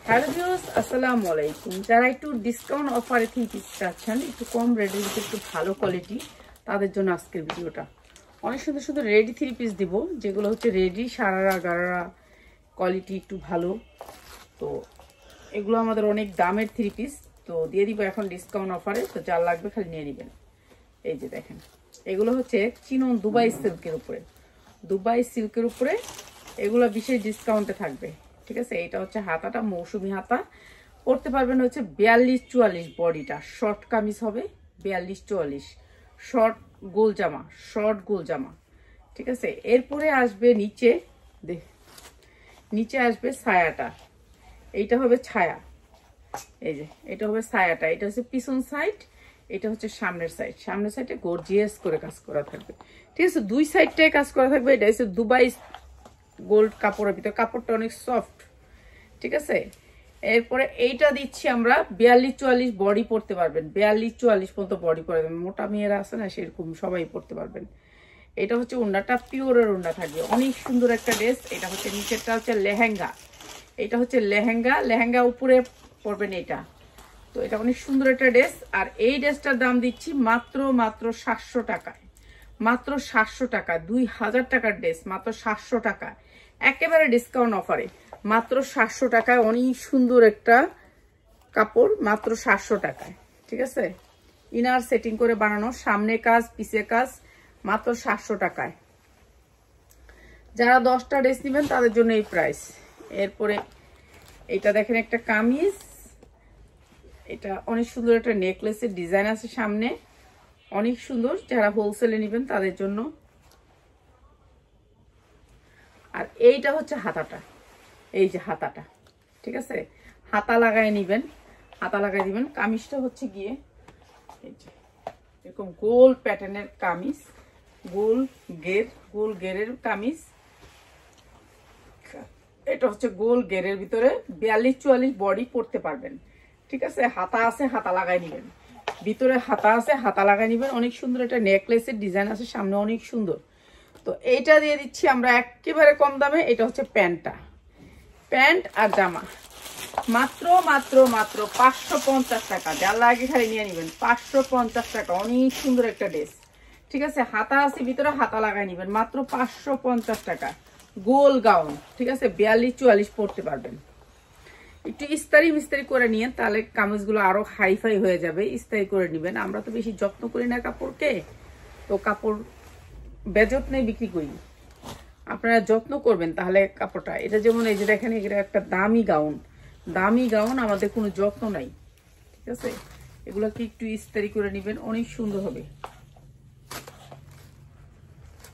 Hello viewers, আসসালামু আলাইকুম। যারা একটু ডিসকাউন্ট অফারে থ্রি পিস চাচ্ছেন, একটু কম রেটের ভিতরে একটু ভালো কোয়ালিটি, তাদের জন্য আজকের ভিডিওটা। অনেক সুন্দর সুন্দর রেডি থ্রি পিস দিব, যেগুলো হচ্ছে রেডি সারারা গারারা কোয়ালিটি একটু ভালো। তো এগুলো আমাদের অনেক দামের থ্রি পিস, তো দিয়ে দিব এখন ডিসকাউন্ট অফারে। তো যার লাগবে খালি নিয়ে নেবেন। এই যে দেখেন, এগুলো হচ্ছে চিনন দুবাই সিল্কের উপরে, দুবাই সিল্কের উপরে এগুলো বিশেষ ডিসকাউন্টে থাকবে। ঠিক আছে, এটা হচ্ছে হাতাটা মৌসুমি হাতা, পরতে পারবেন হচ্ছে 42-44 বডিটা। শর্ট কামিজ হবে 42-44, শর্ট গোল জামা, শর্ট গোল জামা। ঠিক আছে, এরপরে আসবে নিচে, নিচে আসবে ছায়াটা, এইটা হবে ছায়া। এই যে এটা হবে ছায়াটা, এটা হচ্ছে পিছন সাইড, এটা হচ্ছে সামনের সাইড। সামনের সাইডে গর্জিয়াস করে কাজ করা থাকবে। ঠিক আছে, দুই সাইডটাই কাজ করা থাকবে। এটা হচ্ছে দুবাই গোল্ড কাপড়ের ভিতরে, কাপড়টা অনেক সফট। ঠিক আছে, এরপরে এইটা দিচ্ছি আমরা 42-44 বডি পরতে পারবেন, 42-44 পর্যন্ত বডি পরে দেবেন। মোটা মেয়েরা আছে না, সেরকম সবাই পরতে পারবেন। এটা হচ্ছে ওড়নাটা, পিওরের ওড়না থাকবে, অনেক সুন্দর একটা ড্রেস। এটা হচ্ছে নিচেরটা হচ্ছে লেহেঙ্গা, এটা হচ্ছে লেহেঙ্গা, লেহেঙ্গা উপরে পরবেন এটা। তো এটা অনেক সুন্দর একটা ড্রেস। আর এই ড্রেসটার দাম দিচ্ছি মাত্র 700 টাকায়, মাত্র 700 টাকা। 2000 টাকার ড্রেস মাত্র 700 টাকা, একেবারে ডিসকাউন্ট অফারে মাত্র 700 টাকায়। অনেক সুন্দর একটা কাপড়, মাত্র 700 টাকায়। ঠিক আছে, ইনার সেটিং করে বানানো, সামনে কাজ পিছে কাজ, মাত্র 700 টাকায়। যারা 10টা ড্রেস নেবেন তাদের জন্য এই প্রাইস। এরপরে এটা দেখেন একটা কামিজ, এটা অনেক সুন্দর একটা নেকলেসের ডিজাইন আছে সামনে, অনেক সুন্দর। যারা হোলসেলে নেবেন তাদের জন্য। আর এইটা হচ্ছে হাতাটা, এই যে হাতাটা। ঠিক আছে, হাতা লাগায় নিবেন, হাতা লাগাই দিবেন। কামিজটা হচ্ছে গিয়ে এই যে এরকম গোল প্যাটার্নের কামিজ, গোল গেরের কামিজ। এটা হচ্ছে গোল গেরের ভিতরে 42-44 বডি পরতে পারবেন। ঠিক আছে, হাতা আছে, হাতা লাগাই নিবেন, ভিতরে হাতা আছে, হাতা লাগাই নিবেন। অনেক সুন্দর একটা নেকলেসের ডিজাইন আছে সামনে, অনেক সুন্দর। তো এইটা দিয়ে দিচ্ছি আমরা একেবারে কম দামে। এটা হচ্ছে প্যান্টটা, প্যান্ট আর জামা, মাত্র মাত্র মাত্র 550 টাকা। যার লাগে খালি নিয়ে নেবেন, 550 টাকা। অনেক সুন্দর একটা ড্রেস। ঠিক আছে, হাতা আছে ভিতরে, হাতা লাগাই নিবেন, মাত্র 550 টাকা। গোল গাউন। ঠিক আছে, 42-44 পরতে পারবেন। একটু ইস্তারি মিস্তারি করে নিয়ে, তাহলে কামিজগুলো আরো হাইফাই হয়ে যাবে। ইস্তারি করে নিবেন, আমরা তো বেশি যত্ন করি না কাপড়কে, তো কাপড় বেযত্নে বিক্রি করি। আপনারা যত্ন করবেন তাহলে কাপড়টা। এটা যেমন এই যে দেখেন, এটা একটা দামি গাউন, দামি গাউন, আমাদের কোনো যত্ন নাই। ঠিক আছে, এগুলোকে একটু ইস্তারি করে নেবেন, অনেক সুন্দর হবে।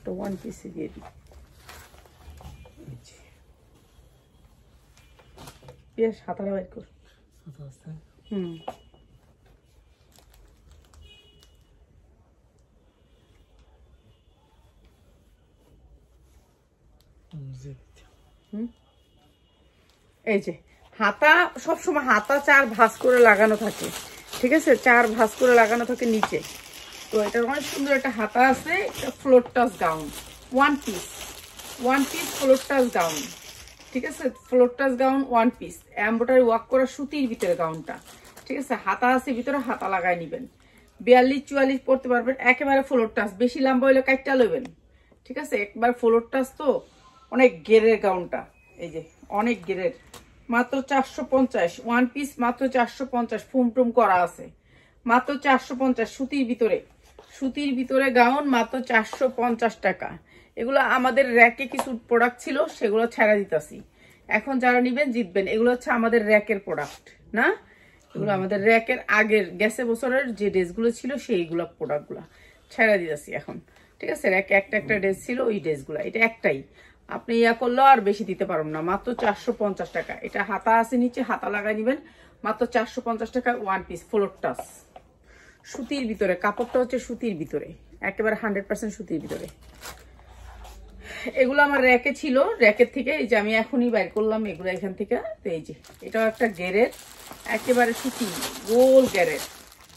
তো ওয়ান পিসে দিয়ে দিই, বেশ হাতাটা বের কর। এই যে হাতা, সবসময় হাতা 4 ভাঁজ করে লাগানো থাকে। ঠিক আছে, 4 ভাঁজ করে লাগানো থাকে নিচে। তো এটা অনেক সুন্দর একটা হাতা আছে। এটা floor touch gown, one piece, one piece floor touch gown. ঠিক আছে, floor touch gown one piece, embroidery work করা সুতির ভিতরে গাউনটা। ঠিক আছে, হাতা আছে ভিতরে, হাতা লাগাই নিবেন। 42-44 পড়তে পারবেন, একেবারে ফ্লোর টাচ। বেশি লম্বা হইলে কাটটা লইবেন। ঠিক আছে, একবার ফ্লোর টাচ, তো অনেক গেরের গাউনটা, এই যে অনেক গেরের, মাত্র 450 ওয়ান পিস, মাত্র 450। ফুমটুম করা আছে, মাত্র 450। সুতির ভিতরে, সুতির ভিতরে গাউন, মাত্র 450 টাকা। এগুলো আমাদের র্যাকে কিছু প্রোডাক্ট ছিল, সেগুলো ছেড়ে দিতেছি। এখন যারা নিবেন জিতবেন। এগুলো হচ্ছে আমাদের র্যাকের প্রোডাক্ট না, এগুলো আমাদের র্যাকের আগের গেছে বছরের যে ড্রেসগুলো ছিল, সেইগুলো প্রোডাক্টগুলো ছেড়ে দিতেছি এখন। ঠিক আছে, র্যাকে একটা একটা ড্রেস ছিল, ওই ড্রেসগুলো। এটা একটাই, আপনি ইয়া করলেও আর বেশি দিতে পারবেন না, মাত্র 450 টাকা। এটা হাতা আছে নিচে, হাতা লাগাই নিবেন, মাত্র 450 টাকা। ওয়ান পিস ফ্লোর টাচ, সুতির ভিতরে, কাপড়টা হচ্ছে সুতির ভিতরে, একেবারে 100% সুতির ভিতরে। এগুলো আমার র্যাকে ছিল, র্যাকের থেকে এই যে আমি এখনই বাইর করলাম এগুলো এখান থেকে। তো এই যে এটাও একটা গেরের, একেবারে সুতি গোল গেরের।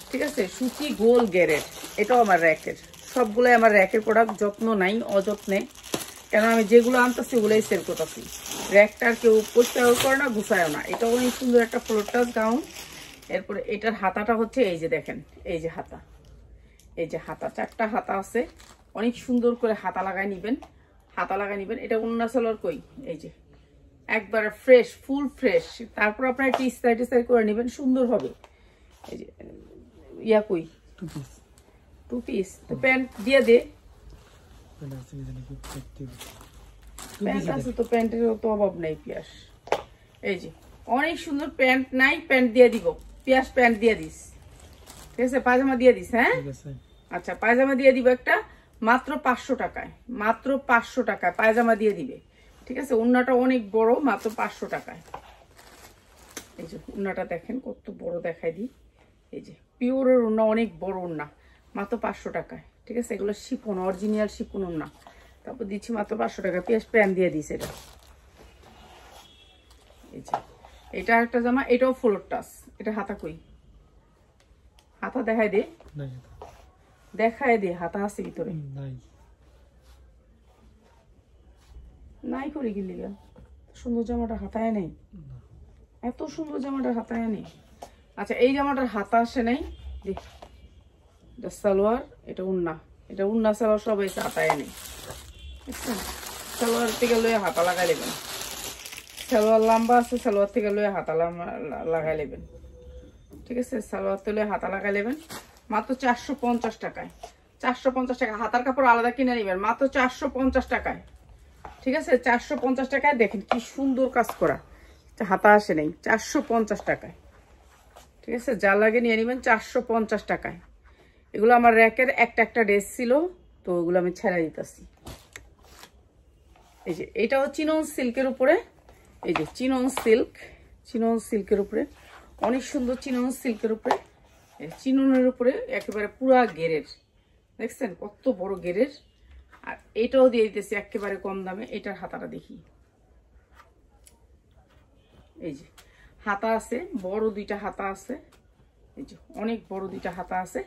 ঠিক আছে, সুতি গোল গেরের, এটাও আমার র্যাকের। সবগুলোই আমার র্যাকের প্রোডাক্ট, যত্ন নাই অযত্নে। কেন আমি যেগুলো আনতেছি ওগুলোই সেল করতেছি। র্যাকটার কেউ পরিষ্কার করে না, গুছায়ও না। এটা অনেক সুন্দর একটা ফ্লোর টাচ গাউন। এরপরে এটার হাতাটা হচ্ছে এই যে দেখেন, এই যে হাতা, এই যে হাতা, 4টা হাতা আছে। অনেক সুন্দর করে হাতা লাগাই নিবেন, হাতা লাগাই নিবেন। এটা ওন্না সালোয়ার কই, এই যে একবারে ফ্রেশ, ফুল ফ্রেশ। তারপর আপনার একটু স্টাইল করে নেবেন, সুন্দর হবে। এই যে ইয়া কই, 2 পিস। তো প্যান্ট দিয়ে দে, প্যান্ট আছে তো, প্যান্টের তো অভাব নেই পিয়াস। এই যে অনেক সুন্দর প্যান্ট নাই, প্যান্ট দিয়ে দিব পিয়াস, প্যান্ট দিয়ে দিস, ঠিক আছে? পায়জামা দিয়ে দিস, হ্যাঁ আচ্ছা পায়জামা দিয়ে দিব একটা, মাত্র 500 টাকায়, মাত্র 500 টাকায় পায়জামা দিয়ে দিবে, ঠিক আছে? ওন্নাটা অনেক বড়, মাত্র 500 টাকায়। এই যে ওন্নাটা দেখেন কত বড়, দেখাই দিই। এই যে পিওরের ওন্না, অনেক বড় ওন্না, মাত্র 500 টাকায়, ঠিক আছে? এগুলো শিফন, অরিজিনাল শিফন ওন্না। তারপর দিচ্ছি মাত্র 500 টাকা পিয়াস, প্যান্ট দিয়ে দিস এটা। এই যে এটা একটা জামা, এটাও ফ্লোর টাচ। এটা হাতা কই, হাতা দেখাই দে, দেখায় দে, হাতা আছে ভিতরে নাই করে গেলি গা। সুন্দর জামাটা হাতায় নেই, এত সুন্দর জামাটার হাতায় নেই। আচ্ছা এই জামাটার হাতা আসে নাই, দেখ এটা সালোয়ার, এটা উন্না, এটা উন্না সালোয়ার সব এসে হাতায় নেই, বুঝছেন? সালোয়ার থেকে লয়ে হাতা লাগাই নেবেন, সালোয়ার লম্বা আছে, সালোয়ার থেকে লয়ে হাতা লাগাই নেবেন, ঠিক আছে? সালোয়ার তুলে হাতা লাগাই নেবেন মাত্র 450 টাকায়, 450 টাকা। হাতার কাপড় আলাদা কিনে নেবেন মাত্র 450 টাকায়, ঠিক আছে? 450 টাকায়। দেখেন কি সুন্দর কাজ করা, হাতা আসে নেই, 450 টাকায়, ঠিক আছে? যা লাগে নিয়ে নেবেন 450 টাকায়। এগুলো আমার র্যাকের একটা ড্রেস ছিল, তো ওগুলো আমি ছেড়ে দিতেছি। এই যে এটাও চিনন সিল্কের উপরে, এই যে চিনন সিল্ক, চিনন সিল্কের উপরে, অনেক সুন্দর চিনন সিল্কের উপরে, চিননের উপরে একেবারে পুরা গেরের, দেখছেন কত বড় গেরের। আর এটাও দিয়ে দিতেছি একেবারে কম দামে। এটার হাতাটা দেখি, এই যে হাতা আছে, বড় 2টা হাতা আছে, এই যে অনেক বড় 2টা হাতা আছে।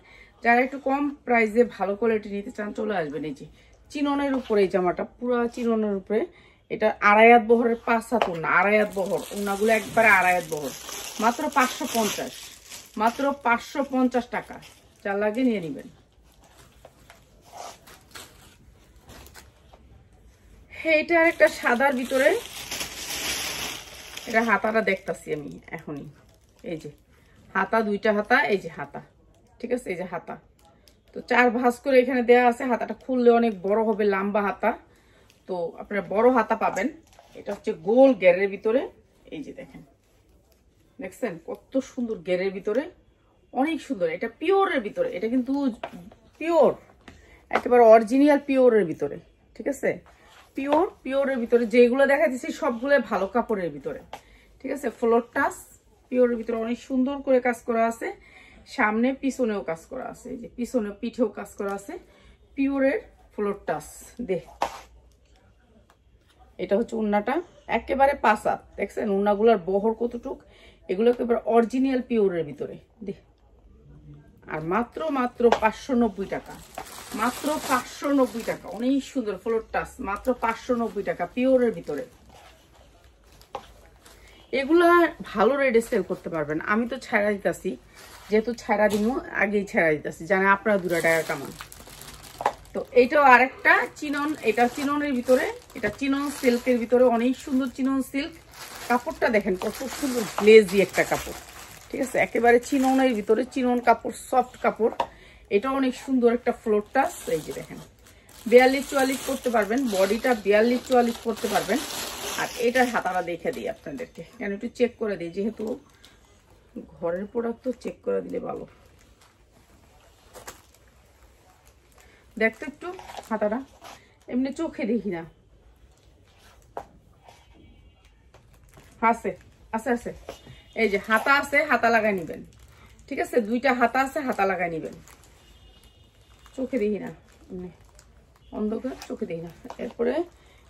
যারা একটু কম প্রাইসে ভালো কোয়ালিটি নিতে চান চলে আসবেন। এই যে চিননের উপরে এই জামাটা, পুরো চিননের উপরে। এটা 2.5 হাত বহরের 5 হাত ওন্না, 2.5 হাত বহর, ওন্নাগুলো একবারে 2.5 হাত বহর, মাত্র 550, মাত্র 550 টাকা। যা লাগে নিয়ে নেবেন। এটা একটা সাদার ভিতরে, এটা হাতাটা দেখতাছি আমি এখনই। এই যে হাতা, 2টা হাতা, এই যে হাতা, ঠিক আছে? এই যে হাতা, তো 4 ভাঁজ করে এখানে দেওয়া আছে। হাতাটা খুললে অনেক বড় হবে, লম্বা হাতা, তো আপনারা বড় হাতা পাবেন। এটা হচ্ছে গোল গেরের ভিতরে, এই যে দেখেন, দেখছেন কত সুন্দর গেরের ভিতরে, অনেক সুন্দর। এটা পিওরের ভিতরে, এটা কিন্তু পিওর, একেবারে অরিজিনাল পিওরের ভিতরে, ঠিক আছে? পিওরের ভিতরে যেগুলো দেখা দিচ্ছি সবগুলো ভালো কাপড়ের ভিতরে, ঠিক আছে? ফ্লোর টাচ পিওরের ভিতরে অনেক সুন্দর করে কাজ করা আছে, সামনে পিছনেও কাজ করা আছে, এই যে পিছনে পিঠেও কাজ করা আছে, পিওরের ফ্লোর টাচ। দে এটা হচ্ছে উন্নাটা, একেবারে 5 হাত, দেখছেন উন্নাগুলার বহর কতটুক, এগুলো একেবারে অরিজিনাল পিওরের ভিতরে। দে আর মাত্র 590 টাকা, মাত্র 590 টাকা। অনেক সুন্দর ফ্লোর টাচ, মাত্র 590 টাকা পিওরের ভিতরে। এগুলা ভালো রেটে সেল করতে পারবেন। আমি তো ছাড়া দিতেছি, যেহেতু ছাড়া দিব আগেই ছাড়া দিতেছি, জানে আপনারা 2 টাকা কামান। তো এইটাও আরেকটা চিনন, এটা চিননের ভিতরে, এটা চিনন সিল্কের ভিতরে, অনেক সুন্দর চিনন সিল্ক। কাপড়টা দেখেন কত সুন্দর গ্লেজি একটা কাপড়, ঠিক আছে? একেবারে চিননের ভিতরে, চিনন কাপড়, সফট কাপড়। এটা অনেক সুন্দর একটা ফ্লোর টাচ। এই যে দেখেন 42-44 করতে পারবেন, বডিটা 42-44 করতে পারবেন। আর এটার হাতাটা দেখে দিই আপনাদেরকে, কেন একটু চেক করে দিই, যেহেতু ঘরের প্রোডাক্ট তো চেক করে দিলে ভালো। দেখতো একটু হাতাটা, এমনি চোখে দেখি না। আছে আছে আছে, এই যে হাতা আছে, হাতা লাগাই নিবেন, ঠিক আছে? 2টা হাতা আছে, হাতা লাগাই নিবেন। চোখে দেখি না, অন্ধকার, চোখে দেখি না। এরপরে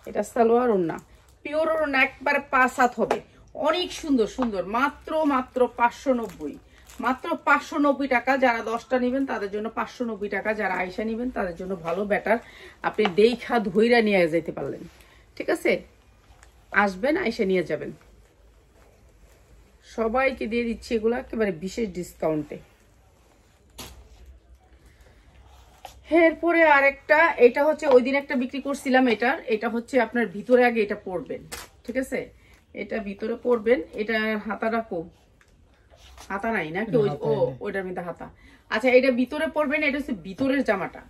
এটা সালোয়ার ওন্না, পিওর ওন্না, একবারে 5 হাত হবে, অনেক সুন্দর সুন্দর। মাত্র 590, মাত্র 590 টাকা। যারা 10টা নেবেন তাদের জন্য 590 টাকা, যারা আইসা নেবেন তাদের জন্য ভালো, বেটার। আপনি দেখা ধইরা নিয়ে যেতে পারলেন, ঠিক আছে? আসবেন, এসে নিয়ে যাবেন। সবাইকে দিয়ে দিচ্ছি এগুলো একেবারে বিশেষ ডিসকাউন্টে। এরপরে আরেকটা, এটা হচ্ছে ওই দিন একটা বিক্রি করছিলাম, এটা হচ্ছে আপনার ভিতরে আগে এটা পরবেন, ঠিক আছে? এটা ভিতরে পরবেন। এটা হাতাটা হাতা নাই নাকি? ওইটার মধ্যে হাতা। আচ্ছা, এটা ভিতরে পরবেন। এটা হচ্ছে ভিতরের জামাটা,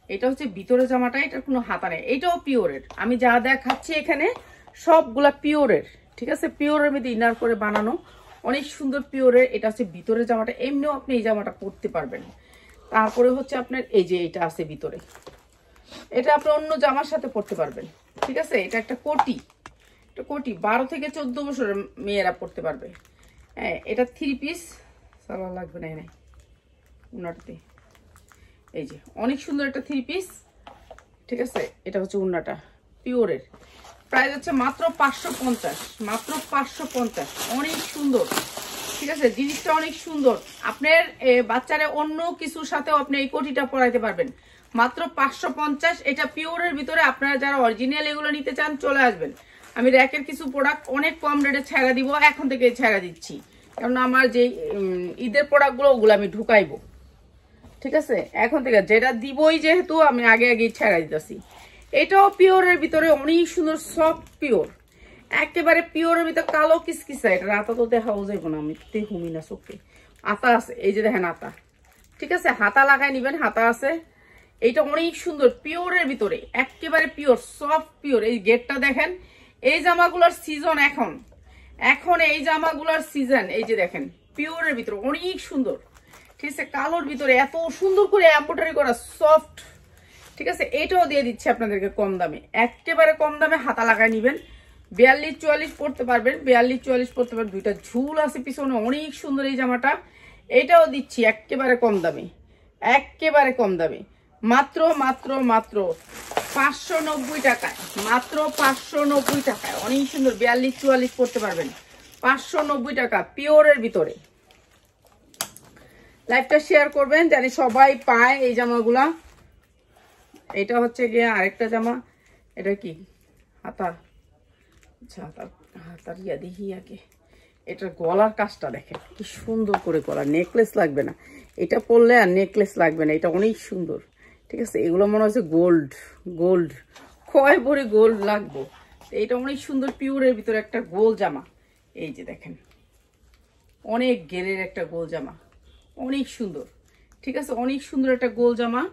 এটা হচ্ছে ভিতরের জামাটা, এটার কোনো হাতা নেই। এটাও পিওরের। আমি যা দেখাচ্ছি এখানে সবগুলা পিওরের, ঠিক আছে? পিওরের মধ্যে ইনার করে বানানো, অনেক সুন্দর পিওরের। এটা হচ্ছে ভিতরের জামাটা, এমনিও আপনি এই জামাটা পরতে পারবেন। তারপরে হচ্ছে আপনার এই যে এটা আছে ভিতরে, এটা আপনি অন্য জামার সাথে পরতে পারবেন, ঠিক আছে? এটা একটা কোটি, এটা কোটি 12 থেকে 14 বছরের মেয়েরা পরতে পারবে। হ্যাঁ, এটা 3 পিস সালোয়ার লাগবে না, নাই উন্নাটাতে। এই যে অনেক সুন্দর একটা 3 পিস, ঠিক আছে? এটা হচ্ছে উন্নাটা পিওরের। প্রাইস হচ্ছে মাত্র 550, মাত্র 550। অনেক সুন্দর, ঠিক আছে? জিনিসটা অনেক সুন্দর। আপনার বাচ্চারা অন্য কিছুর সাথেও আপনি এই কোটিটা পরাইতে পারবেন। মাত্র 550। এটা পিওরের ভিতরে। আপনারা যারা অরিজিনাল এগুলো নিতে চান চলে আসবেন। আমি র্যাকের কিছু প্রোডাক্ট অনেক কম রেটে ছাড়া দিব, এখন থেকে ছাড়া দিচ্ছি, কারণ আমার যে ঈদের প্রোডাক্টগুলো ওগুলো আমি ঢুকাইবো, ঠিক আছে? এখন থেকে যেটা দিবই, যেহেতু আমি আগে আগেই ছাড়া দিতেছি। এটাও পিওরের ভিতরে, অনেক সুন্দর সফট পিওর, একেবারে পিওরের ভিতরে কালো কিসকিসা। এটা আতা তো দেখাও যাইব না, আমি হুমি না চোখে। আতা আছে, এই যে দেখেন আতা, ঠিক আছে? হাতা লাগাই নিবেন, হাতা আছে। এইটা অনেক সুন্দর পিওরের ভিতরে, একেবারে পিওর সফট পিওর। এই গেটটা দেখেন। এই জামাগুলোর সিজন এখন, এই জামাগুলোর সিজন। এই যে দেখেন পিওরের ভিতরে অনেক সুন্দর, ঠিক আছে? কালোর ভিতরে এত সুন্দর করে এমব্রয়ডারি করা সফট, ঠিক আছে? এটাও দিয়ে দিচ্ছি আপনাদেরকে কম দামে, একেবারে কম দামে। হাতা লাগাই নিবেন, 42-44 পড়তে পারবেন, 42-44 পড়তে পারবেন। দুইটা ঝুল আছে পিছনে, অনেক সুন্দর এই জামাটা। এটাও দিচ্ছি একেবারে কম দামে, একেবারে কম দামে। মাত্র মাত্র মাত্র 590 টাকায়, মাত্র 590 টাকায়। অনেক সুন্দর, 42-44 পড়তে পারবেন, 590 টাকা পিওরের ভিতরে। লাইভটা শেয়ার করবেন, জানি সবাই পায় এই জামাগুলা। এটা হচ্ছে গিয়ে আরেকটা জামা। এটা কি হাতা? আচ্ছা, হাতার ইয়া দেখি আগে। এটার গলার কাজটা দেখেন কি সুন্দর করে গলা, নেকলেস লাগবে না এটা পরলে, আর নেকলেস লাগবে না। এটা অনেক সুন্দর, ঠিক আছে? এগুলো মনে হচ্ছে গোল্ড, গোল্ড কয় ভরে গোল্ড লাগবো। এটা অনেক সুন্দর পিওরের ভিতরে একটা গোল জামা। এই যে দেখেন, অনেক গেরের একটা গোল জামা, অনেক সুন্দর, ঠিক আছে? অনেক সুন্দর একটা গোল জামা।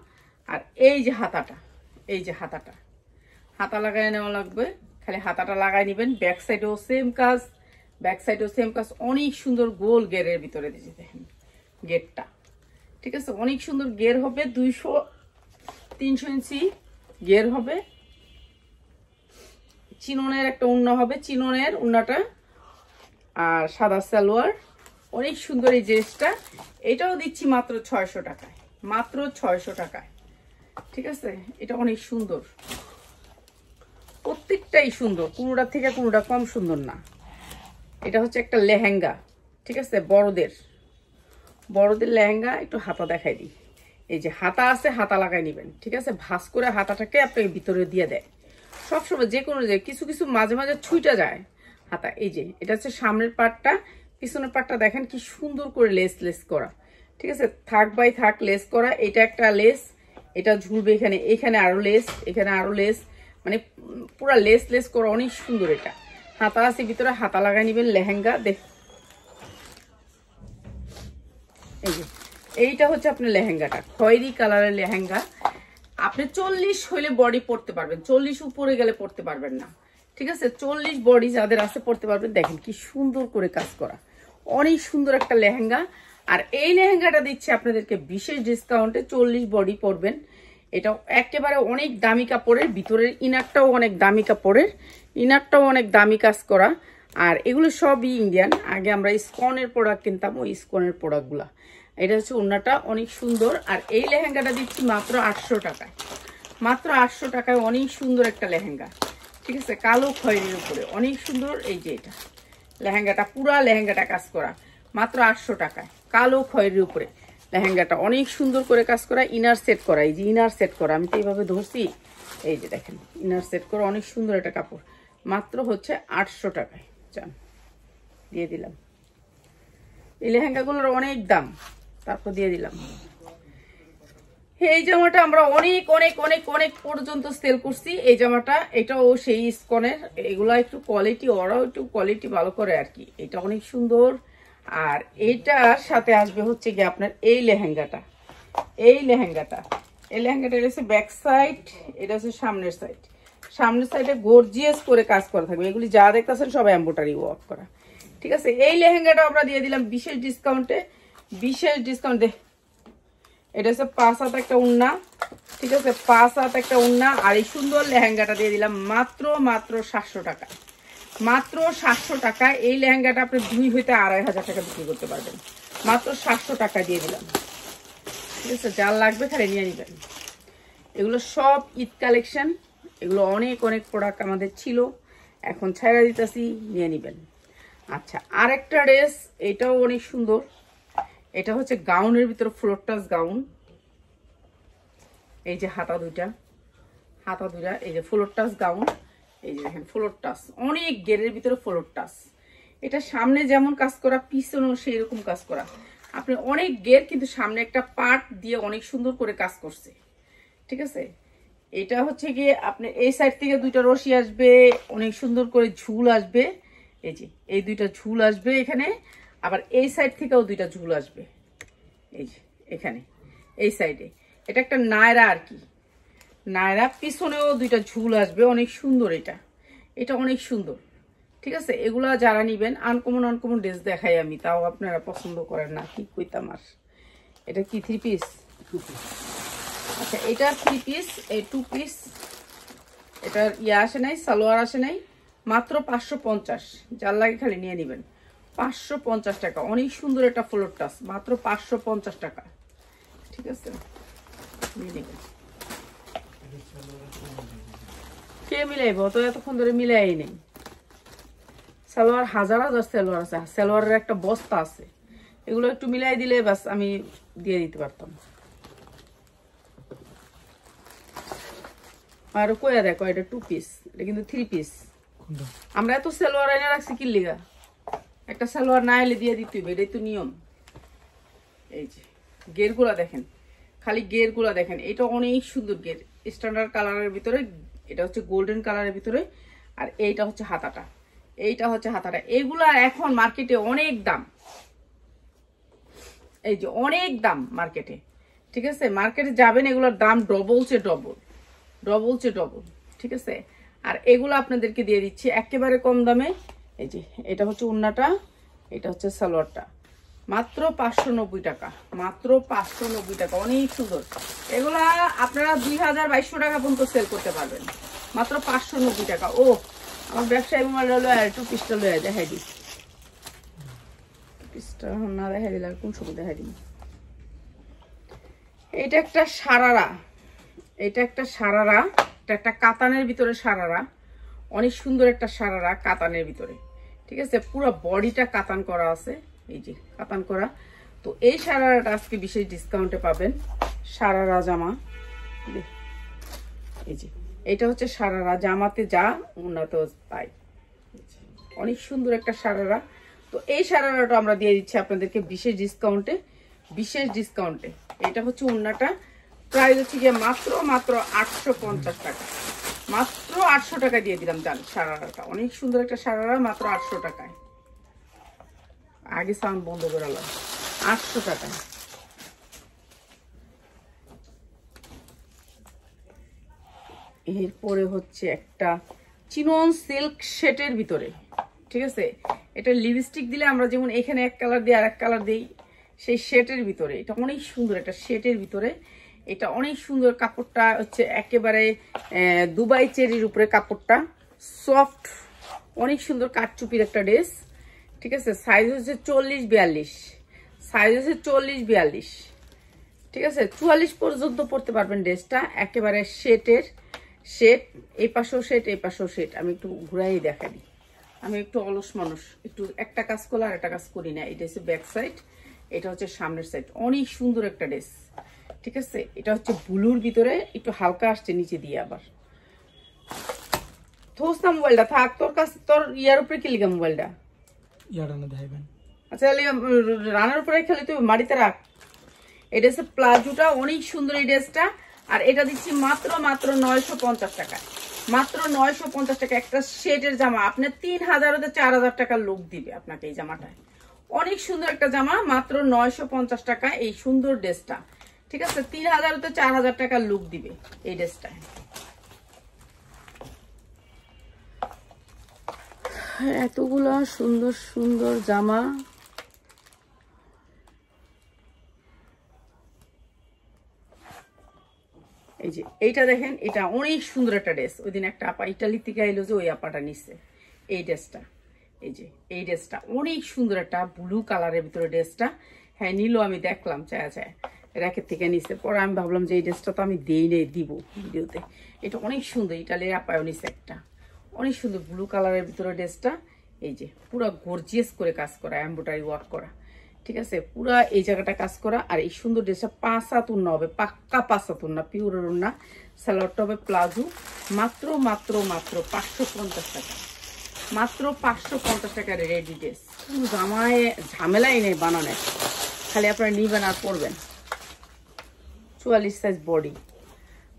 আর এই যে হাতাটা, এই যে হাতাটা, হাতা লাগাই নেওয়া লাগবে, খালি হাতাটা লাগাই নিবেন। ব্যাক সাইডেও সেম কাজ, ব্যাক সাইডেও সেম কাজ। অনেক সুন্দর গোল গেরের ভিতরে দিয়েছে দেখেন গেরটা, ঠিক আছে? অনেক সুন্দর গের হবে, 200-300 ইঞ্চি গের হবে। চিননের একটা উন্না হবে, চিননের উন্নাটা, আর সাদা সালোয়ার। অনেক সুন্দর এই ড্রেসটা। এটাও দিচ্ছি মাত্র 600 টাকায়, মাত্র 600 টাকায়, ঠিক আছে? এটা অনেক সুন্দর, প্রত্যেকটাই সুন্দর, কোনোটা থেকে কোনোটা কম সুন্দর না। এটা হচ্ছে একটা লেহেঙ্গা, ঠিক আছে? বড়দের লেহেঙ্গা। একটু হাতা দেখাই দিই। এই যে হাতা আছে, হাতা লাগাই নিবেন, ঠিক আছে? ভাঁজ করে হাতাটাকে আপনাকে ভিতরে দিয়ে দেয় সবসময়, যে কোনো যে কিছু কিছু মাঝে মাঝে ছুটে যায় হাতা। এই যে এটা হচ্ছে সামনের পার্টটা, পিছনের পার্টটা দেখেন কি সুন্দর করে লেস করা, ঠিক আছে? 3x3 লেস করা। এটা একটা লেস, এটা ঝুলবে এখানে, এখানে আরো লেস, এখানে আরো লেস, মানে পুরা লেস করা, অনেক সুন্দর। এটা হাতা আছে ভিতরে, হাতা লাগাই নিবেন। লেহেঙ্গা দেখ, এই যে এইটা হচ্ছে আপনার লেহেঙ্গাটা, খয়েরি কালারের লেহেঙ্গা। আপনি 40 হইলে বডি পরতে পারবেন, 40 উপরে গেলে পরতে পারবেন না, ঠিক আছে? 40 বডি যাদের আছে পরতে পারবেন। দেখেন কি সুন্দর করে কাজ করা, অনেক সুন্দর একটা লেহেঙ্গা। আর এই লেহেঙ্গাটা দিচ্ছে আপনাদেরকে বিশেষ ডিসকাউন্টে, 40 বডি পরবেন। এটা একেবারে অনেক দামি কাপড়ের, ভিতরের ইনারটাও অনেক দামি কাপড়ের, ইনারটাও অনেক দামি কাজ করা। আর এগুলো সবই ইন্ডিয়ান। আগে আমরা ইসকনের প্রোডাক্ট কিনতাম, ওই ইসকনের প্রোডাক্টগুলা। এটা হচ্ছে ওড়নাটা অনেক সুন্দর। আর এই লেহেঙ্গাটা দিচ্ছি মাত্র 800 টাকায়, মাত্র 800 টাকায়। অনেক সুন্দর একটা লেহেঙ্গা, ঠিক আছে? কালো খয়েরির উপরে অনেক সুন্দর। এই যে এটা লেহেঙ্গাটা, পুরা লেহেঙ্গাটা কাজ করা, মাত্র 800 টাকায়, কালো খয়েরির উপরে লেহেঙ্গাটা অনেক সুন্দর করে কাজ করা। ইনার সেট করা, এই যে ইনার সেট করা, আমি তো এইভাবে ধরছি। এই যে দেখেন ইনার সেট করা, অনেক সুন্দর একটা কাপড়। মাত্র হচ্ছে 800 টাকায়। চান দিয়ে দিলাম। এই লেহেঙ্গাগুলোর অনেক দাম, তারপর দিয়ে দিলাম। এই জামাটা আমরা অনেক অনেক অনেক অনেক পর্যন্ত সেল করছি। এই জামাটা এটাও সেই ইসকনের, এগুলা একটু কোয়ালিটি, ওরাও একটু কোয়ালিটি ভালো করে আর কি। এটা অনেক সুন্দর। আর এইটার সাথে আসবে হচ্ছে কি আপনার এই লেহেঙ্গাটা, এই লেহেঙ্গাটা এটা হচ্ছে ব্যাক সাইড, এটা হচ্ছে সামনের সাইড। সামনের সাইডে গর্জিয়াস করে কাজ করা থাকবে। এগুলি যা দেখতেছেন সব এমব্রয়ডারি ওয়ার্ক করা, ঠিক আছে। এই লেহেঙ্গাটা আমরা দিয়ে দিলাম বিশেষ ডিসকাউন্টে, বিশেষ ডিসকাউন্টে। এটা হচ্ছে 5 হাত একটা উন্না, ঠিক আছে, 5 হাত একটা উন্না। আর এই সুন্দর লেহেঙ্গাটা দিয়ে দিলাম মাত্র 700 টাকা, মাত্র 700 টাকা। এই লেহেঙ্গাটা আপনি 2 হইতে 2500 টাকা বিক্রি করতে পারবেন, মাত্র 700 টাকা দিয়ে দিলাম, ঠিক আছে। যার লাগবে খালি নিয়ে নিবেন। এগুলো সব ঈদ কালেকশন, এগুলো অনেক অনেক প্রোডাক্ট আমাদের ছিল, এখন ছাইড়া দিতেছি, নিয়ে নিবেন। আচ্ছা, আরেকটা ড্রেস, এটাও অনেক সুন্দর। এটা হচ্ছে গাউনের ভিতরে ফ্লোর টাচ গাউন। এই যে হাতা দুইটা, এই যে ফ্লোর টাচ গাউন। এই যে দেখেন ফ্লোর টাচ, অনেক গেরের ভিতরে ফ্লোর টাচ। এটা সামনে যেমন কাজ করা, পিছনেও সেই রকম কাজ করা। আপনি অনেক গের, কিন্তু সামনে একটা পার্ট দিয়ে অনেক সুন্দর করে কাজ করছে, ঠিক আছে। এটা হচ্ছে গিয়ে আপনি এই সাইড থেকে 2টা রশি আসবে, অনেক সুন্দর করে ঝুল আসবে। এই যে এই 2টা ঝুল আসবে এখানে, আবার এই সাইড থেকেও 2টা ঝুল আসবে, এই যে এখানে এই সাইডে। এটা একটা নায়রা আর কি, নায়রা। পিছনেও 2টা ঝুল আসবে, অনেক সুন্দর। এটা অনেক সুন্দর, ঠিক আছে। এগুলা যারা নিবেন, আনকমন আনকমন ড্রেস দেখাই আমি, তাও আপনারা পছন্দ করেন না, কি কইতাম আর। এটা কি 3 পিস? আচ্ছা, এটা 3 পিস, এই 2 পিস। এটার আসে নাই, সালোয়ার আসে নাই, মাত্র 550। যার লাগে খালি নিয়ে নিবেন, 550 টাকা। অনেক সুন্দর একটা ফ্লোর টাচ, মাত্র 550 টাকা, ঠিক আছে, নিয়ে নিবেন। কে মিলাইব? তো এতক্ষণ ধরে মিলাই নেই। সালোয়ার হাজার হাজার সালোয়ার আছে, সালোয়ারের একটা বস্তা আছে, এগুলো একটু মিলাই দিলে বাস আমি দিয়ে দিতে পারতাম। আর কইয়া দেখো, এটা 2 পিস, এটা কিন্তু 3 পিস। আমরা এত সালোয়ার এনে রাখছি কি লিগা? একটা সালোয়ার না এলে দিয়ে দিতে হবে, এটাই তো নিয়ম। এই যে গেরগুলা দেখেন, খালি গেরগুলা দেখেন। এটা অনেক সুন্দর গের, স্ট্যান্ডার্ড কালারের ভিতরে। এটা হচ্ছে গোল্ডেন কালারের ভিতরে। আর এইটা হচ্ছে হাতাটা, এইটা হচ্ছে হাতাটা। এগুলা এখন মার্কেটে অনেক দাম, এই যে অনেক দাম মার্কেটে, ঠিক আছে। মার্কেটে যাবেন, এগুলোর দাম ডবল চেয়ে ডবল, ঠিক আছে। আর এগুলো আপনাদেরকে দিয়ে দিচ্ছি একেবারে কম দামে। এই যে এটা হচ্ছে উন্নাটা, এটা হচ্ছে সালোয়ারটা, মাত্র 590 টাকা, মাত্র 590 টাকা। অনেক সুন্দর। এগুলা আপনারা 2200 টাকা পর্যন্ত সেল করতে পারবেন, মাত্র 590 টাকা। ও আমার ব্যবসায়ী মোবাইল হলো, আর একটু পিসটা লয়ে দেখাই দিই। পিসটা না দেখাই দিলে আর কোন সময় দেখাই দিই। এটা একটা সারারা, এটা একটা সারারা, এটা একটা কাতানের ভিতরে সারারা। অনেক সুন্দর একটা সারারা কাতানের ভিতরে, ঠিক আছে। পুরো বডিটা কাতান করা আছে, এই যে কাতান করা। তো এই সারারাটা আজকে বিশেষ ডিসকাউন্টে পাবেন। সারারা জামা, এই যে এটা হচ্ছে সারারা, জামাতে যা উন্নত তাই। অনেক সুন্দর একটা সারারা। তো এই সারারাটা আমরা দিয়ে দিচ্ছি আপনাদেরকে বিশেষ ডিসকাউন্টে, বিশেষ ডিসকাউন্টে। এটা হচ্ছে উন্নাটা, প্রাইস হচ্ছে গিয়ে মাত্র 850 টাকা, মাত্র 800 টাকা দিয়ে দিলাম। জান সারারাটা অনেক সুন্দর একটা সারারা, মাত্র 800 টাকায়। আগে সাউন্ড বন্ধ করে 800 টাকায়। এরপরে হচ্ছে একটা চিনন সিল্ক শেটের ভিতরে, ঠিক আছে। এটা লিপস্টিক দিলে আমরা যেমন এখানে এক কালার দিই আর এক কালার দিই, সেই শেটের ভিতরে। এটা অনেক সুন্দর একটা শেটের ভিতরে। এটা অনেক সুন্দর। কাপড়টা হচ্ছে একেবারে দুবাই চেরির উপরে, কাপড়টা সফট, অনেক সুন্দর কাঠচুপির একটা ড্রেস, ঠিক আছে। সাইজ হচ্ছে 40-42, সাইজ হচ্ছে 40-42, ঠিক আছে। 44 পর্যন্ত পড়তে পারবেন ড্রেসটা। একেবারে শেটের, শেট, এই পাশেও শেট, এই পাশেও শেট। আমি একটু ঘুরাই দেখাই, আমি একটু অলস মানুষ, একটু একটা কাজ করলে আর একটা কাজ করি না। এটা হচ্ছে ব্যাক সাইড, এটা হচ্ছে সামনের সাইড। অনেক সুন্দর একটা ড্রেস, ঠিক আছে। এটা হচ্ছে ব্লুর ভিতরে, একটু হালকা আসছে নিচে দিয়ে। আবার থোস না মোবাইলটা থাক, তোর কাছে তোর ইয়ার উপরে কি লিখা মোবাইলটা? ইয়াটা না দেখাবেন। আচ্ছা রানার উপরে খেলে তুই মাটিতে রাখ। এটা হচ্ছে প্লাজোটা, অনেক সুন্দর এই ড্রেসটা। আর এটা দিচ্ছি মাত্র 950 টাকা, মাত্র 950 টাকা। একটা শেডের জামা আপনার 3000 হতে 4000 টাকার লুক দিবে আপনাকে এই জামাটায়। অনেক সুন্দর একটা জামা, মাত্র 950 টাকা এই সুন্দর ড্রেসটা। ঠিক আছে, 3000 হতে 4000 টাকার লুক দিবে এই ড্রেসটায়। এতগুলো সুন্দর সুন্দর জামা। এই যে এইটা দেখেন, এটা অনেক সুন্দর একটা ড্রেস। ওই দিন একটা আপা ইটালি থেকে এলো যে ওই আপাটা নিচ্ছে এই ড্রেসটা। এই যে এই ড্রেসটা অনেক সুন্দর একটা ব্লু কালারের ভিতরে ড্রেসটা। হ্যাঁ নিল, আমি দেখলাম চায়া চায়া র্যাকের থেকে নিচ্ছে। পরে আমি ভাবলাম যে এই ড্রেসটা তো আমি দেই নেই, দিব ভিডিওতে। এটা অনেক সুন্দর, ইটালির আপায়ও নিচ্ছে একটা অনেক সুন্দর ব্লু কালারের ভিতরে ড্রেসটা। এই যে পুরো গর্জিয়াস করে কাজ করা, এমব্রয়ডারি ওয়ার্ক করা। ঠিক আছে, পুরা এই জায়গাটা কাজ করা। আর এই সুন্দর ড্রেসটা 5 হাত উন্না হবে, পাক্কা 5 হাত উন্না, পিওরের উন্না। সালোয়ারটা হবে প্লাজো। মাত্র মাত্র মাত্র 550 টাকা, মাত্র 550 টাকার রেডি ড্রেস। জামায় ঝামেলাই নেই বানানোর, খালি আপনারা নিবেন আর পরবেন। 44 সাইজ বডি।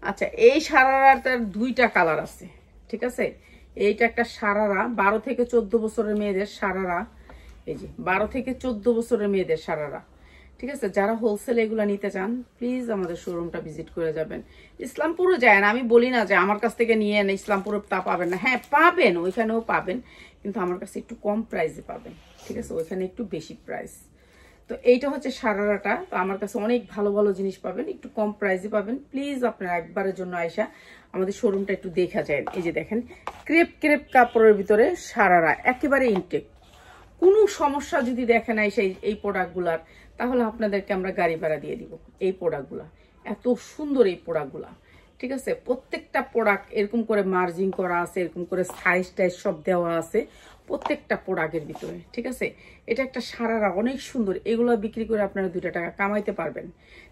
আচ্ছা, এই সারারাটার 2টা কালার আছে। ঠিক আছে, এইটা একটা সারারা, 12 থেকে 14 বছরের মেয়েদের সারারা। এই যে 12 থেকে 14 বছরের মেয়েদের সারারা। ঠিক আছে, যারা হোলসেল এগুলা নিতে চান প্লিজ আমাদের শোরুমটা ভিজিট করে যাবেন। ইসলামপুরে যায় না, আমি বলি না যে আমার কাছ থেকে নিয়ে না ইসলামপুরে তা পাবেন না। হ্যাঁ পাবেন, ওইখানেও পাবেন, কিন্তু আমার কাছে একটু কম প্রাইসে পাবেন। ঠিক আছে, ওইখানে একটু বেশি প্রাইস। তো এইটা হচ্ছে সারারাটা। তো আমার কাছে অনেক ভালো ভালো জিনিস পাবেন, একটু কম প্রাইসে পাবেন। প্লিজ আপনারা একবারের জন্য আয়সা আমাদের শোরুমটা একটু দেখা যায়। এই যে দেখেন, ক্রেপ ক্রেপ কাপড়ের ভিতরে সারারা, একেবারে ইনটেক। কোনো সমস্যা যদি দেখেন এই প্রোডাক্টগুলার, তাহলে আপনাদেরকে আমরা গাড়ি ভাড়া দিয়ে দিব। এই প্রোডাক্টগুলা এত সুন্দর, এই প্রোডাক্টগুলা। ঠিক আছে, প্রত্যেকটা প্রোডাক্ট এরকম করে মার্জিং করা আছে, এরকম করে সাইজ টাইজ সব দেওয়া আছে প্রত্যেকটা প্রোডাক্টের ভিতরে। ঠিক আছে, এটা একটা সারারা অনেক সুন্দর। এগুলো বিক্রি করে আপনারা 2 টাকা কামাইতে পারবেন।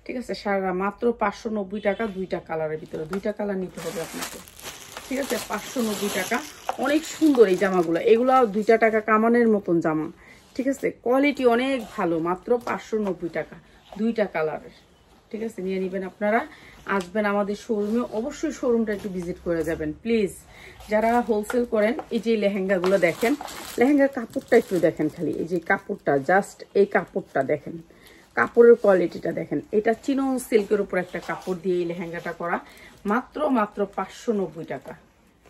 ঠিক আছে, সারারা মাত্র 590 টাকা, 2টা কালারের ভিতরে। 2টা কালার নিতে হবে আপনাকে। ঠিক আছে, 590 টাকা। অনেক সুন্দর এই জামাগুলো, এগুলো 2 টাকা কামানোর মতন জামা। ঠিক আছে, কোয়ালিটি অনেক ভালো, মাত্র 590 টাকা, 2টা কালারের। ঠিক আছে, নিয়ে নেবেন আপনারা। আসবেন আমাদের শোরুমে, অবশ্যই শোরুমটা একটু ভিজিট করে যাবেন প্লিজ। যারা হোলসেল করেন, এই যে লেহেঙ্গাগুলো দেখেন, লেহেঙ্গার কাপড়টা একটু দেখেন খালি। এই যে কাপড়টা, জাস্ট এই কাপড়টা দেখেন, কাপড়ের কোয়ালিটিটা দেখেন। এটা চিনন সিল্কের উপর একটা কাপড় দিয়ে এই লেহেঙ্গাটা করা। মাত্র মাত্র 590 টাকা,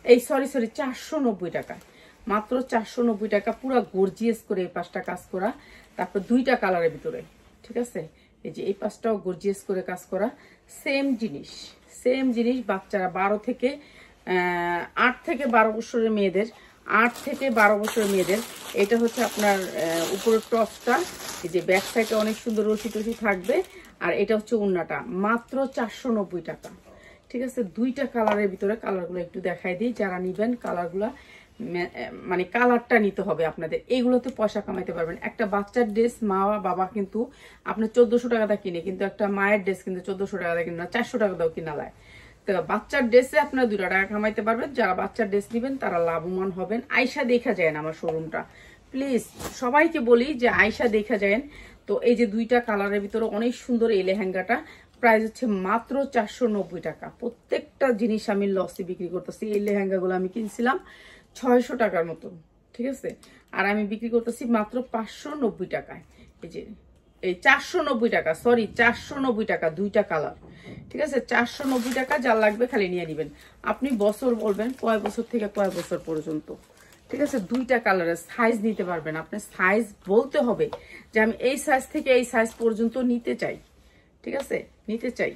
এই সরি 490 টাকা, মাত্র 490 টাকা। পুরো গর্জিয়াস করে এই পাশটা কাজ করা, তারপর 2টা কালারের ভিতরে। ঠিক আছে, এই যে এই পাশটাও গর্জিয়াস করে কাজ করা। সেম জিনিস, সেম জিনিস। বাচ্চারা 8 থেকে 12 বছরের মেয়েদের, 8 থেকে 12 বছরের মেয়েদের। এটা হচ্ছে আপনার উপরের টপটা। এই যে ব্যাক সাইডে অনেক সুন্দর রশি টসি থাকবে। আর এটা হচ্ছে ওড়নাটা, মাত্র 490 টাকা। ঠিক আছে, 2টা কালারের ভিতরে। কালারগুলো একটু দেখাই দিই, যারা নিবেন কালারগুলো, মানে কালারটা নিতে হবে আপনাদের। এইগুলোতে পয়সা কামাইতে পারবেন। একটা বাচ্চার ড্রেস মা বাবা কিন্তু আপনার 1400 টাকা কিনে, কিন্তু একটা মায়ের ড্রেস কিন্তু 1400 টাকা কিনে না, 400 টাকা দাও কিনা লায়। তো বাচ্চার ড্রেসে আপনারা 2 টাকা কামাইতে পারবেন। যারা বাচ্চার ড্রেস নেবেন তারা লাভবান হবেন। আয়সা দেখা যায় না আমার শোরুমটা, প্লিজ সবাইকে বলি যে আয়সা দেখা যায়। তো এই যে 2টা কালারের ভিতরে অনেক সুন্দর এই লেহেঙ্গাটা, প্রাইস হচ্ছে মাত্র 490 টাকা। প্রত্যেকটা জিনিস আমি লসে বিক্রি করতেছি। এই লেহেঙ্গাগুলো আমি কিনছিলাম 600 টাকার মতন। ঠিক আছে, আর আমি বিক্রি করতেছি মাত্র 590 টাকায়। এই যে এই 490 টাকা, সরি 490 টাকা, 2টা কালার। ঠিক আছে, 490 টাকা। যার লাগবে খালি নিয়ে নেবেন। আপনি বছর বলবেন, কয় বছর থেকে কয় বছর পর্যন্ত। ঠিক আছে, 2টা কালারের সাইজ নিতে পারবেন। আপনার সাইজ বলতে হবে যে আমি এই সাইজ থেকে এই সাইজ পর্যন্ত নিতে চাই। ঠিক আছে, নিতে চাই।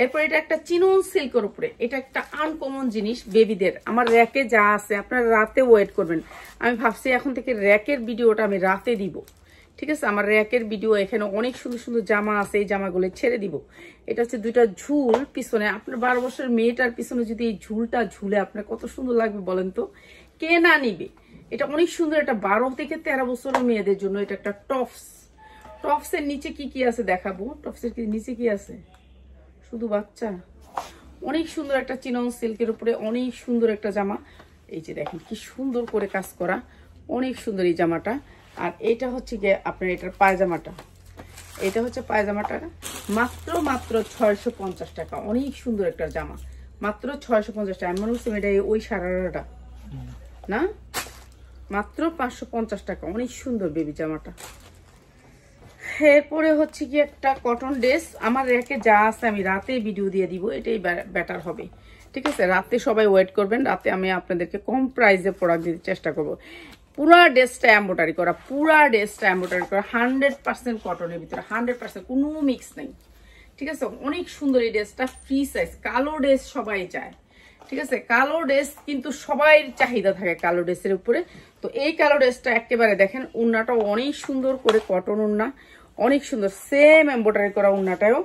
এরপর এটা একটা চিনন সিল্কের উপরে, এটা একটা আনকমন জিনিস বেবিদের। আমার র্যাকে যা আছে আপনারা রাতে ওয়েট করবেন। আমি ভাবছি এখন থেকে র্যাকের ভিডিওটা আমি রাতে দিব। ঠিক আছে, আমার র্যাকের ভিডিও, এখানে অনেক সুন্দর সুন্দর জামা আছে, এই জামাগুলো ছেড়ে দিব। এটা হচ্ছে 2টা ঝুল পিছনে। আপনার 12 বছরের মেয়েটার পিছনে যদি এই ঝুলটা ঝুলে আপনার কত সুন্দর লাগবে বলেন তো, কে না নিবে। এটা অনেক সুন্দর। এটা 12 থেকে 13 বছরের মেয়েদের জন্য। এটা একটা টপস। টপসের নিচে কি কি আছে দেখাবো। টপসের নিচে কি আছে, শুধু বাচ্চা। অনেক সুন্দর একটা চিনন সিল্কের উপরে অনেক সুন্দর একটা জামা। এই যে দেখেন কি সুন্দর করে কাজ করা, অনেক সুন্দর এই জামাটা। আর এটা হচ্ছে গিয়ে আপনার এটার পায়জামাটা, এটা হচ্ছে পায়জামাটা, মাত্র 650 টাকা। অনেক সুন্দর একটা জামা, মাত্র 650 টাকা। মনে হচ্ছে এটা ওই সারারাটা না, মাত্র 550 টাকা। অনেক সুন্দর বেবি জামাটা। এরপরে হচ্ছে কি একটা কটন ড্রেস, আমার রেখে যা আছে আমি রাতে ভিডিও দিয়ে দিব, এটাই বেটার হবে। ঠিক আছে, রাতে সবাই ওয়েট করবেন, রাতে আমি আপনাদেরকে কম প্রাইসে প্রোডাক্ট দিতে চেষ্টা করব। পুরা ড্রেসটা এমব্রয়ডারি করা, পুরা ড্রেসটা এমব্রয়ডারি করা, 100% কটনের ভিতরে, 100% কোনো মিক্স নেই। ঠিক আছে, অনেক সুন্দর এই ড্রেসটা, ফ্রি সাইজ। কালো ড্রেস সবাই চায়, ঠিক আছে, কালো ড্রেস কিন্তু সবাই চাহিদা থাকে কালো ড্রেসের উপরে। তো এই কালো ড্রেসটা একেবারে দেখেন, উন্নাটা অনেক সুন্দর করে কটন উন্না, অনেক সুন্দর, সেম এমব্রয়ডারি করা উন্নাটাও।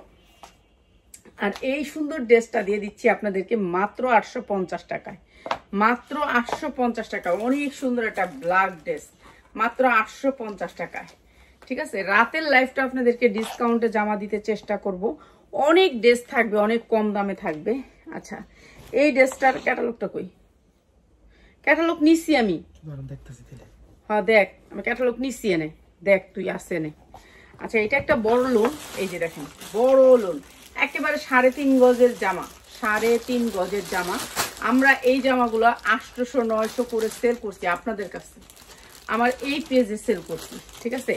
আর এই সুন্দর ড্রেসটা দিয়ে দিচ্ছি আপনাদেরকে মাত্র 850 টাকায়, মাত্র 850 টাকা। অনেক সুন্দর একটা ব্ল্যাক ড্রেস, মাত্র 850 টাকায়। ঠিক আছে, রাতের লাইফটা আপনাদেরকে ডিসকাউন্টে জামা দিতে চেষ্টা করব। অনেক ড্রেস থাকবে, অনেক কম দামে থাকবে। আচ্ছা, এই ড্রেসটার ক্যাটালগটা কই? ক্যাটালগ নিচ্ছি আমি, হ্যাঁ দেখ, আমি ক্যাটালগ নিচ্ছি, এনে দেখ তুই আসে এনে। আচ্ছা, এটা একটা বড় লোন, এই যে দেখেন বড় লোন, একেবারে 3.5 গজের জামা, 3.5 গজের জামা। আমরা এই জামাগুলো 800-900 করে সেল করছি আপনাদের কাছে, আমার এই পেজে সেল করছি। ঠিক আছে,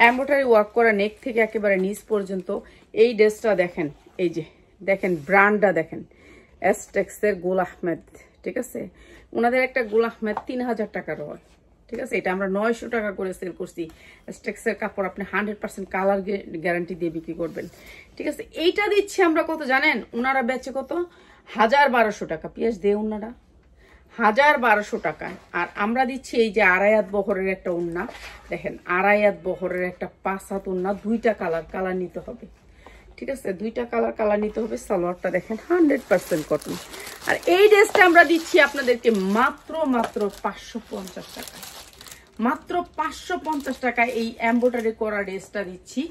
এমব্রয়ডারি ওয়ার্ক করা নেক থেকে একেবারে নিচ পর্যন্ত। এই ড্রেসটা দেখেন, এই যে দেখেন ব্র্যান্ডটা দেখেন, এসটেক্সের গোল আহমেদ। ঠিক আছে, ওনাদের একটা গোল আহমেদ 3000 টাকার হয়। ঠিক আছে, এটা আমরা 900 টাকা করে সেল করছি। এসটেক্সের কাপড় আপনি 100% কালার গ্যারান্টি দিয়ে বিক্রি করবেন। ঠিক আছে, এইটা দিচ্ছি আমরা কত জানেন? ওনারা বেচে কত? 1200 টাকা পিস দিয়ে ওনারা, 1200 টাকায়। আর আমরা দিচ্ছি এই যে 2.5 হাত বহরের একটা উন্না, দেখেন 2.5 হাত বহরের একটা 5 হাত উন্না, 2টা কালার নিতে হবে। ঠিক আছে, 2টা কালার নিতে হবে। সালোয়ারটা দেখেন 100% কটন। আর এই ড্রেসটা আমরা দিচ্ছি আপনাদেরকে মাত্র 550 টাকা, মাত্র 550 টাকায় এই এমব্রয়ডারি করা ড্রেসটা দিচ্ছি।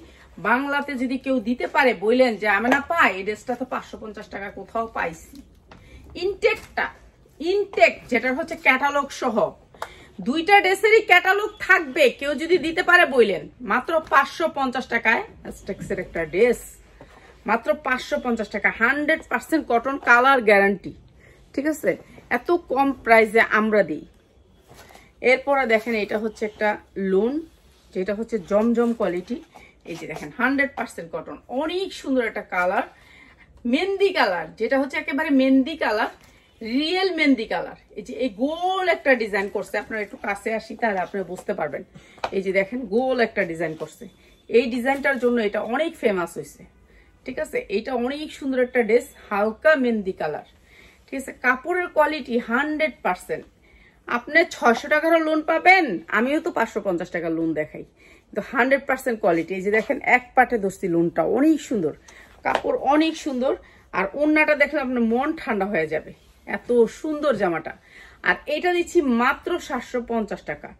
বাংলাতে যদি কেউ দিতে পারে বললেন যে আমি না পাই, এই ড্রেসটা তো 550 টাকা কোথাও পাইছি। ইনটেক যেটা হচ্ছে ক্যাটালগ সহ, 2টা ড্রেসেরই ক্যাটালগ থাকবে, কেউ যদি দিতে পারে বললেন, মাত্র 550 টাকায় এসটেক্সের একটা ড্রেস, মাত্র 550 টাকা, 100% কটন, কালার গ্যারান্টি। ঠিক আছে, এত কম প্রাইসে আমরা দিই। এরপরে দেখেন এটা হচ্ছে একটা লোন, যেটা হচ্ছে জমজম কোয়ালিটি। এই যে দেখেন 100% কটন, অনেক সুন্দর একটা কালার, মেহেন্দি কালার, যেটা হচ্ছে একেবারে mehndi colour, real mehndi colour. এই যে এই গোল একটা ডিজাইন করছে, আপনারা একটু কাছে আসি তাহলে আপনারা বুঝতে পারবেন। এই যে দেখেন গোল একটা ডিজাইন করছে, এই ডিজাইনটার জন্য এটা অনেক ফেমাস হয়েছে। ঠিক আছে, এইটা অনেক সুন্দর একটা ড্রেস, হালকা মেহেন্দি কালার। ঠিক আছে, কাপড়ের কোয়ালিটি 100%। আপনি 600 টাকারও লোন পাবেন, আমিও তো 550 টাকার লোন দেখাই, তো 100% কোয়ালিটি। এই যে দেখেন এক পাটে দস্তি লোনটা অনেক সুন্দর, কাপড় অনেক সুন্দর। আর ওড়নাটা দেখলে আপনার মন ঠান্ডা হয়ে যাবে, এত সুন্দর জামাটা। আর এটা দিচ্ছি মাত্র 750 টাকা।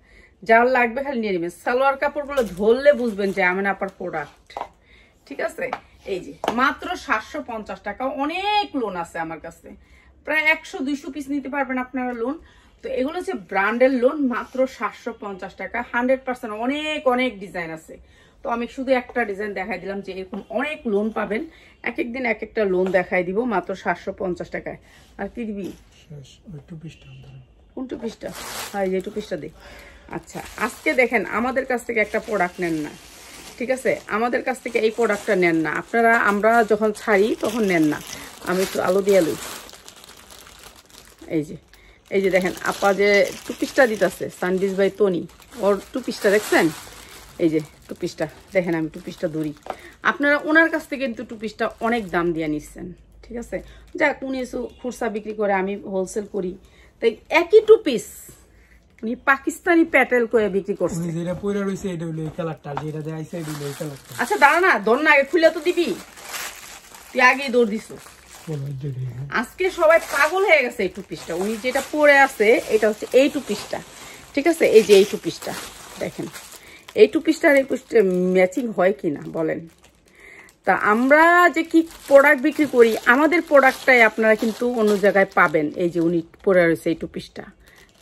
যার লাগবে খালি নিয়ে নেবেন। সালোয়ার কাপড়গুলো ধরলে বুঝবেন যে আমি আপার প্রোডাক্ট। ঠিক আছে, এই যে মাত্র 750 টাকা। অনেক লোন আছে আমার কাছে, প্রায় 100-200 পিস নিতে পারবেন আপনারা লোন। তো এগুলো হচ্ছে ব্র্যান্ডের লোন, মাত্র 750 টাকা, 100%। অনেক ডিজাইন আছে, তো আমি শুধু একটা ডিজাইন দেখাই দিলাম যে এরকম অনেক লোন পাবেন। এক একদিন এক একটা লোন দেখাই দিব মাত্র 750 টাকায়। আর কি দিবি? কোন টু পিসটা? হ্যাঁ, এই টু পিসটা দে। আচ্ছা, আজকে দেখেন আমাদের কাছ থেকে একটা প্রোডাক্ট নেন না, ঠিক আছে, আমাদের কাছ থেকে এই প্রোডাক্টটা নেন না আপনারা, আমরা যখন ছাড়ি তখন নেন না। আমি একটু আলো দিয়ে লই। এই যে দেখেন আপা যে টু পিসটা দিতেছে, সানডিস বাই টনি, ওর টু পিসটা দেখছেন? এই যে টু পিসটা দেখেন, আমি টু পিসটা ধরি। আপনারা ওনার কাছ থেকে কিন্তু টু পিসটা অনেক দাম দিয়ে নিচ্ছেন। ঠিক আছে, যাক, উনি খুচরা বিক্রি করে, আমি হোলসেল করি, তাই একই টু পিস উনি পাকিস্তানি প্যাটেল করে বিক্রি করছে। আচ্ছা দাঁড়া না, দৌড় না, আগে খুলে তো দিবি, তুই আগেই দৌড় দিস। আজকে সবাই পাগল হয়ে গেছে এই টু পিসটা, উনি যেটা পরে আছে এটা হচ্ছে এই টু পিসটা। ঠিক আছে, এই যে এই টু পিসটা দেখেন, এই টু পিসটার এই পিসটা ম্যাচিং হয় কিনা বলেন। তা আমরা যে কি প্রোডাক্ট বিক্রি করি, আমাদের প্রোডাক্টটাই আপনারা কিন্তু অন্য জায়গায় পাবেন। এই যে উনি পরে রয়েছে এই টু পিসটা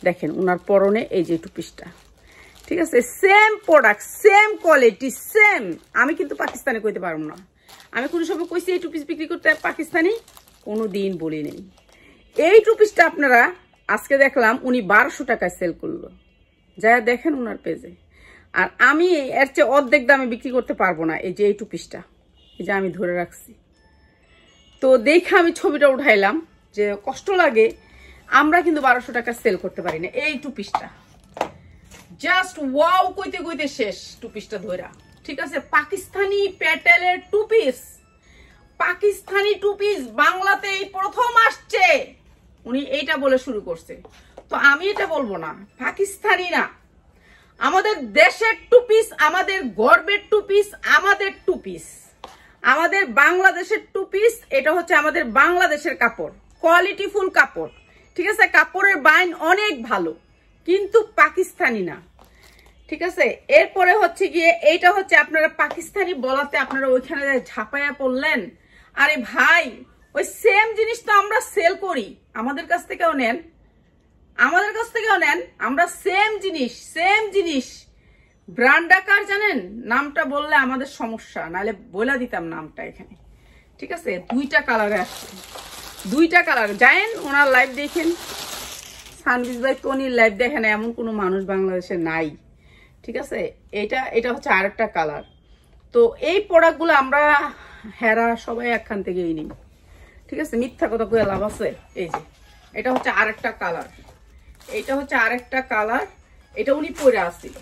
দেখেন ওনার পরনে এই যে টু পিসটা, ঠিক আছে? Same product, same quality, same. আমি কিন্তু পাকিস্তানি কইতে পারবো না। আমি কোনো সময় কইছি এই টু পিস বিক্রি করতে পাকিস্তানি? কোনো দিন বলি নেই। এই টু পিসটা আপনারা আজকে দেখলাম উনি 1200 টাকায় সেল করলো, যা দেখেন ওনার পেজে। আর আমি এর চেয়ে অর্ধেক দামে বিক্রি করতে পারবো না। এই যে এই টু পিসটা, এই যে আমি ধরে রাখছি। তো দেখে আমি ছবিটা উঠাইলাম যে কষ্ট লাগে, আমরা কিন্তু 1200 টাকা সেল করতে পারি না। এই টু পিসটা জাস্ট ওয়াও কইতে কইতে শেষ টু পিসটা ধরা, ঠিক আছে? পাকিস্তানি প্যাটেলের two piece, Pakistani two piece বাংলাতে এই প্রথম আসছে। উনি এইটা বলে শুরু করছে, তো আমি এটা বলবো না পাকিস্তানি না, আমাদের দেশের টু পিস, আমাদের গর্বের টু পিস, আমাদের টু পিস, আমাদের বাংলাদেশের টু পিস। এটা হচ্ছে আমাদের বাংলাদেশের কাপড়, কোয়ালিটিফুল কাপড়, ঠিক আছে? কাপড়ের বাইন অনেক ভালো, কিন্তু পাকিস্তানি না, ঠিক আছে? এরপরে হচ্ছে গিয়ে এইটা হচ্ছে আপনারা পাকিস্তানি বলাতে আপনারা ওইখানে ঝাঁপাইয়া পড়লেন। আরে ভাই, ওই সেম জিনিস তো আমরা সেল করি, আমাদের কাছ থেকেও নেন, আমাদের কাছ থেকেও নেন। আমরা সেম জিনিস ব্র্যান্ড আকার জানেন, নামটা বললে আমাদের সমস্যা, নাহলে বলে দিতাম নামটা এখানে, ঠিক আছে? দুইটা কালারে আসছে, দুইটা কালার। যায়েন ওনার লাইভ দেখেন, সানবিজ ভাই টনির লাইভ দেখেন, এমন কোনো মানুষ বাংলাদেশে নাই, ঠিক আছে? এটা হচ্ছে আরেকটা কালার। তো এই প্রোডাক্টগুলো আমরা হেরা সবাই একখান থেকেই নিই, ঠিক আছে? মিথ্যা কথা কয়ে লাভ আছে? এই যে এটা হচ্ছে আরেকটা কালার, এইটা হচ্ছে আরেকটা কালার। এটা উনি পরে আসছিল,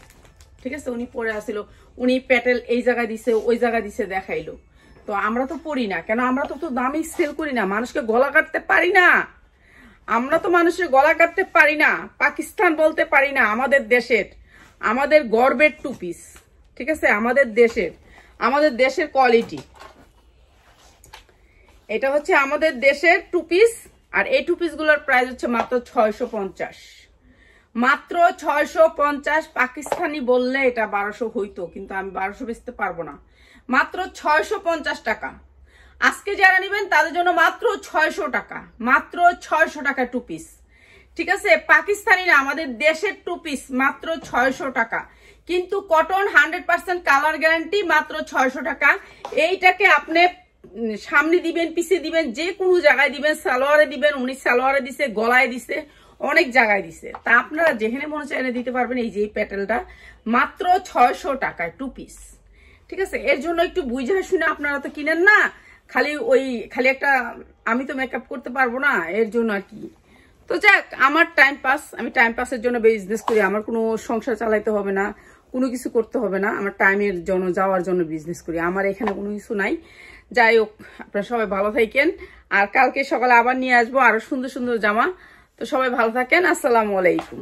ঠিক আছে? উনি পরে আসছিল, উনি প্যাটেল এই জায়গায় দিছে, ওই জায়গায় দিছে, দেখাইলো। তো আমরা তো পরি না কেন? আমরা তো দামি সেল করি না, মানুষকে গলা কাটতে পারি না, আমরা তো মানুষের গলা কাটতে পারি না, পাকিস্তান বলতে পারি না। আমাদের দেশের, আমাদের গর্বের টু পিস, ঠিক আছে? আমাদের দেশের কোয়ালিটি। এটা হচ্ছে আমাদের দেশের টু পিস। আর এই টু পিস গুলোর প্রাইস হচ্ছে মাত্র 650, মাত্র 650। পাকিস্তানি বললে এটা 1200 হইতো, কিন্তু আমি 1200 বেচতে পারবো না, মাত্র 650 টাকা। আজকে যারা নেবেন তাদের জন্য মাত্র 600 টাকা, মাত্র 600 টাকা টু পিস, ঠিক আছে? পাকিস্তানি না, আমাদের দেশের টু পিস, মাত্র 600 টাকা। কিন্তু কটন 100% কালার গ্যারান্টি, মাত্র 600 টাকা। এইটাকে আপনি সামনে দিবেন, পিছিয়ে দিবেন, যে কোনো জায়গায় দিবেন, সালোয়ারে দিবেন, উনি সালোয়ারে দিছে, গলায় দিছে, অনেক জায়গায় দিছে। তা আপনারা যেখানে মনে চাইলে দিতে পারবেন। এই যে প্যাটেলটা মাত্র 600 টাকায় টু পিস, ঠিক আছে? এর জন্য একটু বুঝা শুনে আপনারা তো কিনেন না, খালি একটা আমি তো মেকআপ করতে পারবো না, এর জন্য আর কি। তো যাক, আমার টাইম পাস, আমি টাইম পাসের জন্য বিজনেস করি, আমার কোনো সংসার চালাইতে হবে না, কোনো কিছু করতে হবে না, আমার টাইমের জন্য যাওয়ার জন্য বিজনেস করি, আমার এখানে কোনো কিছু নাই। যাই হোক, আপনারা সবাই ভালো থাকেন, আর কালকে সকালে আবার নিয়ে আসবো আরো সুন্দর সুন্দর জামা। তো সবাই ভালো থাকেন, আসসালামু আলাইকুম।